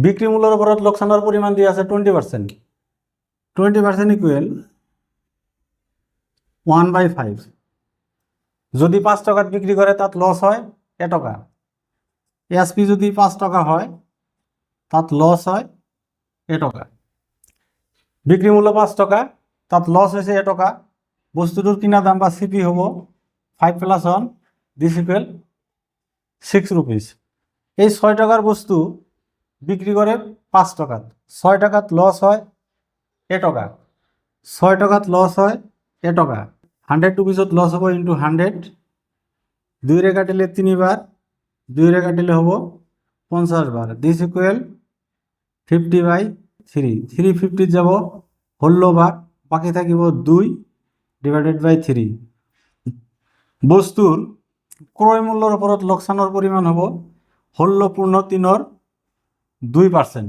বিক্ৰি মূল্যেৰ ওপৰত লোকসানের পরিমাণ দিয়ে আছে 20%। 20% ইকুয়েল 1/5। যদি 5 টাকাত বিক্রি করে তাত লস হয় এটকা। এসপি যদি 5 টাকা হয় তাত লস হয় এটকা। বিক্রি মূল্য 5 টাকা, তাত লস হয়েছে এটকা। বস্তুটোর কিনা দাম বা সিপি হব 5 + 1, দিস ইকুয়াল 6 রুপিস। এই 6 টাকার বস্তু বিক্রি করে 5 টাকাত, 6 টাকাত লস হয় এটকা। 6 টাকাত লস হয় এটকা। 100 রুপিসত লস হব ইন্টু 100। 2 রে কাটিলে 3 বার, 2 রে কাটিলে হব 50 বার। This equal 50/3। 350 যাব ষোল্ল বার, বাকি থাকিব 2 / 3। বস্তুর ক্রয় মূল্যের ওপৰত লোকসানেৰ পৰিমাণ হব 16.3 2%।